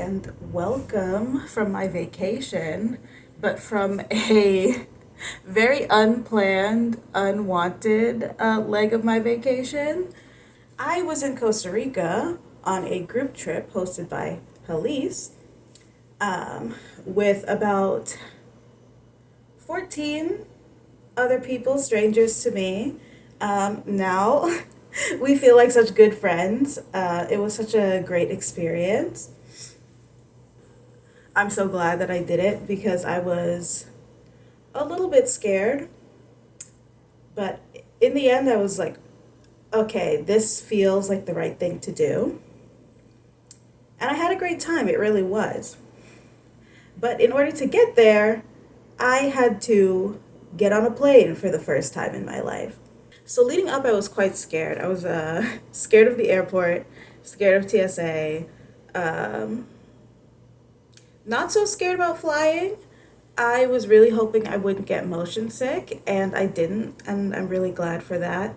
and welcome from my vacation, but from a very unplanned, unwanted leg of my vacation. I was in Costa Rica on a group trip hosted by police with about 14 other people, strangers to me. Now we feel like such good friends. It was such a great experience. I'm so glad that I did it because I was a little bit scared, but in the end, I was like, okay, this feels like the right thing to do. And I had a great time, it really was. But in order to get there, I had to get on a plane for the first time in my life. So leading up, I was quite scared. I was scared of the airport, scared of TSA, um, not so scared about flying. I was really hoping I wouldn't get motion sick, and I didn't, and I'm really glad for that.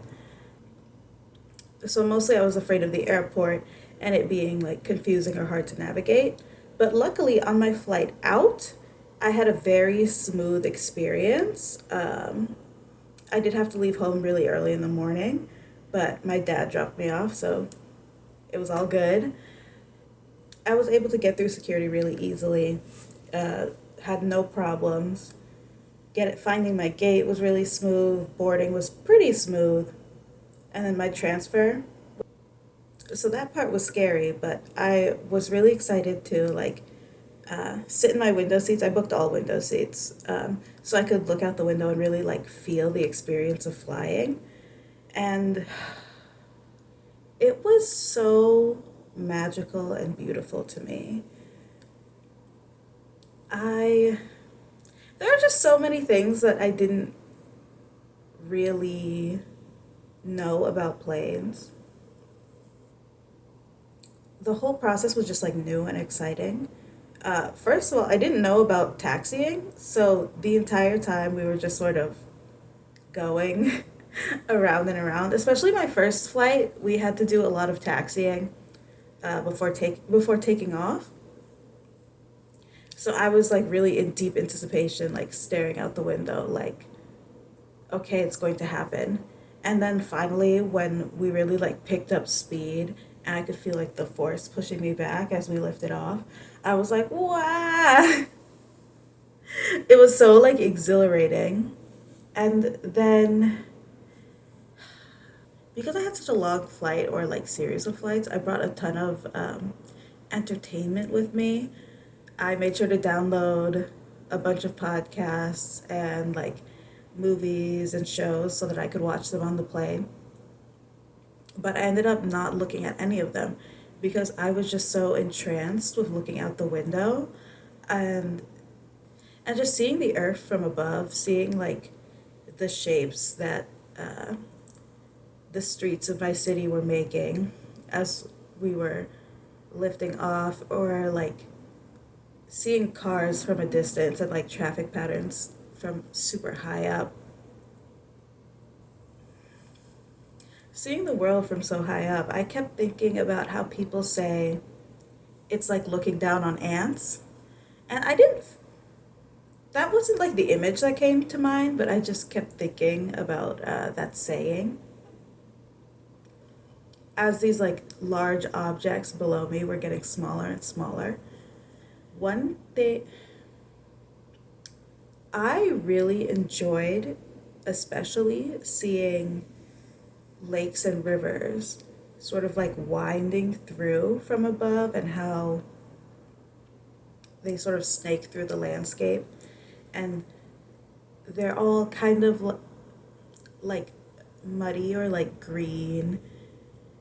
So mostly I was afraid of the airport and it being like confusing or hard to navigate. But luckily, on my flight out, I had a very smooth experience. I did have to leave home really early in the morning, but my dad dropped me off, so it was all good. I was able to get through security really easily, uh, had no problems. Finding my gate was really smooth, boarding was pretty smooth, and then my transfer. So that part was scary, but I was really excited to sit in my window seats. I booked all window seats, so I could look out the window and really like feel the experience of flying. And it was so magical and beautiful to me. I There are just so many things that I didn't really know about planes. The whole process was just like new and exciting. First of all, I didn't know about taxiing, so the entire time we were just sort of going around and around. Especially my first flight, we had to do a lot of taxiing before taking off. So I was like really in deep anticipation, like staring out the window, like okay, it's going to happen. And then finally, when we really like picked up speed and I could feel like the force pushing me back as we lifted off, I was like, wow. It was so like exhilarating. And then because I had such a long flight or like series of flights, I brought a ton of entertainment with me. I made sure to download a bunch of podcasts and like movies and shows so that I could watch them on the plane. But I ended up not looking at any of them because I was just so entranced with looking out the window and and just seeing the earth from above, seeing like the shapes that the streets of my city were making as we were lifting off, or like seeing cars from a distance and like traffic patterns from super high up. Seeing the world from so high up, I kept thinking about how people say it's like looking down on ants. And that wasn't like the image that came to mind, but I just kept thinking about that saying. As these like large objects below me were getting smaller and smaller, one thing I really enjoyed, especially seeing lakes and rivers sort of like winding through from above and how they sort of snake through the landscape, and they're all kind of like muddy or like green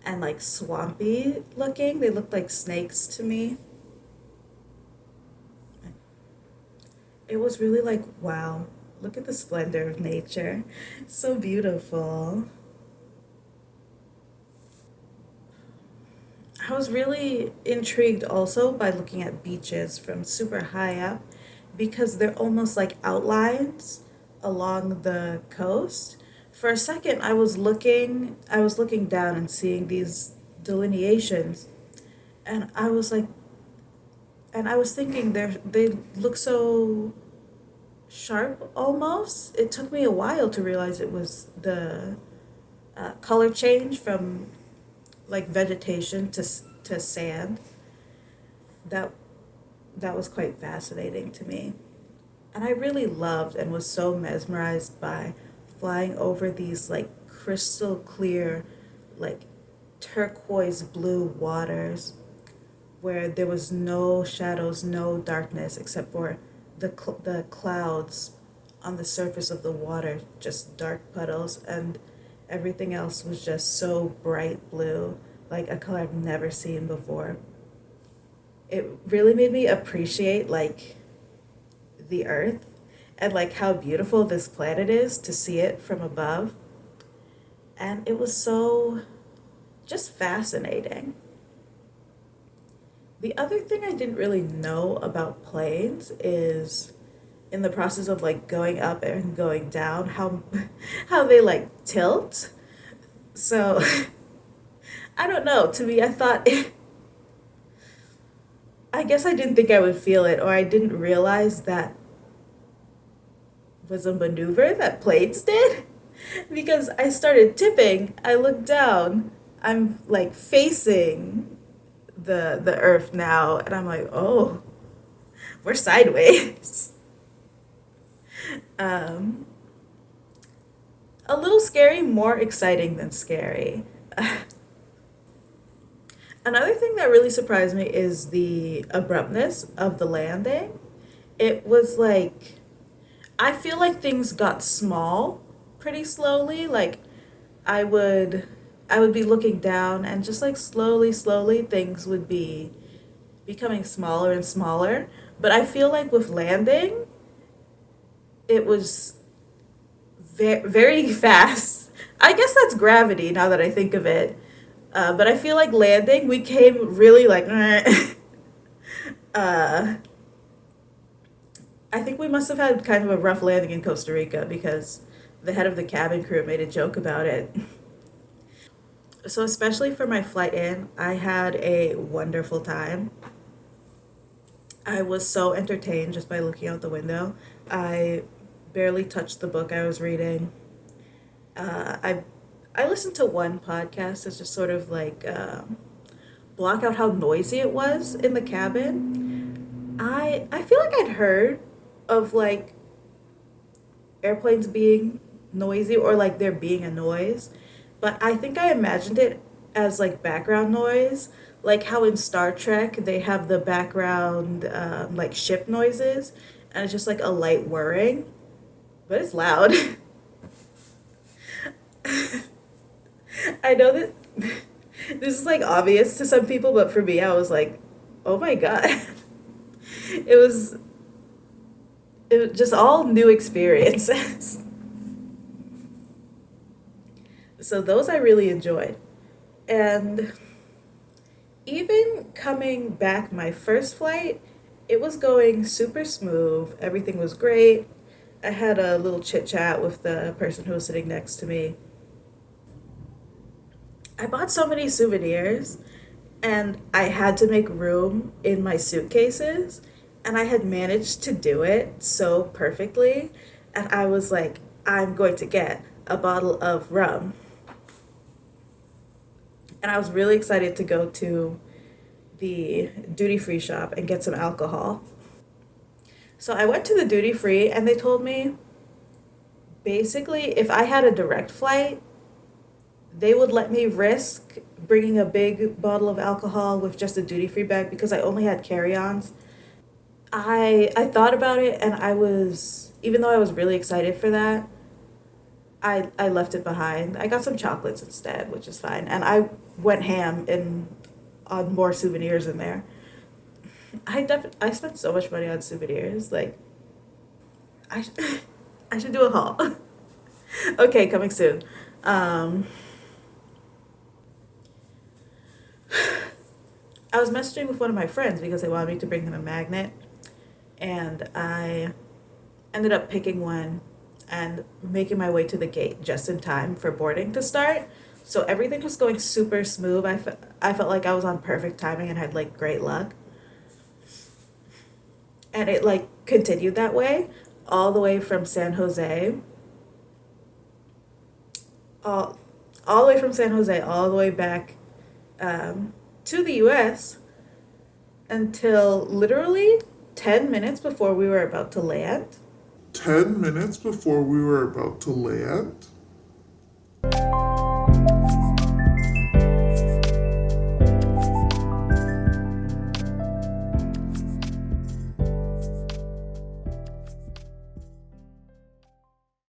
and like swampy looking. They look like snakes to me. It was really like, wow, look at the splendor of nature. So beautiful. I was really intrigued also by looking at beaches from super high up because they're almost like outlines along the coast. For a second I was looking down and seeing these delineations, and I was like, And I was thinking they look so sharp almost. It took me a while to realize it was the color change from like vegetation to sand. That that was quite fascinating to me. And I really loved and was so mesmerized by flying over these like crystal clear, like turquoise blue waters where there was no shadows, no darkness except for the clouds on the surface of the water, just dark puddles, and everything else was just so bright blue, like a color I've never seen before. It really made me appreciate like the earth and like how beautiful this planet is to see it from above. And it was so just fascinating. The other thing I didn't really know about planes is in the process of like going up and going down how how they like tilt. So I don't know. To me, I thought I guess I didn't think I would feel it, or I didn't realize that was a maneuver that planes did. Because I started tipping, I looked down, I'm like facing the earth now, and I'm like, oh, we're sideways. Um, a little scary, more exciting than scary. Another thing that really surprised me is the abruptness of the landing. It was like I feel like things got small pretty slowly. Like I would I would be looking down and just like slowly things would be becoming smaller and smaller. But I feel like with landing, it was very fast. I guess that's gravity now that I think of it. But I feel like landing, we came really like, uh, I think we must have had kind of a rough landing in Costa Rica because the head of the cabin crew made a joke about it. So, especially for my flight in, I had a wonderful time. I was so entertained just by looking out the window. I barely touched the book I was reading. Uh, I I listened to one podcast that's just sort of like block out how noisy it was in the cabin. I feel like I'd heard of like airplanes being noisy or like there being a noise, but I think I imagined it as like background noise, like how in Star Trek they have the background like ship noises, and it's just like a light whirring, but it's loud. I know that this is like obvious to some people, but for me, I was like, oh my god, it was it was just all new experiences. So those I really enjoyed. And even coming back my first flight, it was going super smooth. Everything was great. I had a little chit chat with the person who was sitting next to me. I bought so many souvenirs and I had to make room in my suitcases, and I had managed to do it so perfectly, and I was like, I'm going to get a bottle of rum. And I was really excited to go to the duty free shop and get some alcohol. So I went to the duty free and they told me basically if I had a direct flight, they would let me risk bringing a big bottle of alcohol with just a duty free bag because I only had carry-ons. I thought about it and I was even though I was really excited for that, I left it behind. I got some chocolates instead, which is fine. And I went ham in on more souvenirs in there. I spent so much money on souvenirs. Like I sh- I should do a haul. Okay, coming soon. Um, I was messaging with one of my friends because they wanted me to bring them a magnet, and I ended up picking one and making my way to the gate just in time for boarding to start. So everything was going super smooth. I felt like I was on perfect timing and had like great luck. And it like continued that way all the way from San Jose, all, all the way from San Jose, all the way back to the US until literally 10 minutes before we were about to land. 10 minutes before we were about to land.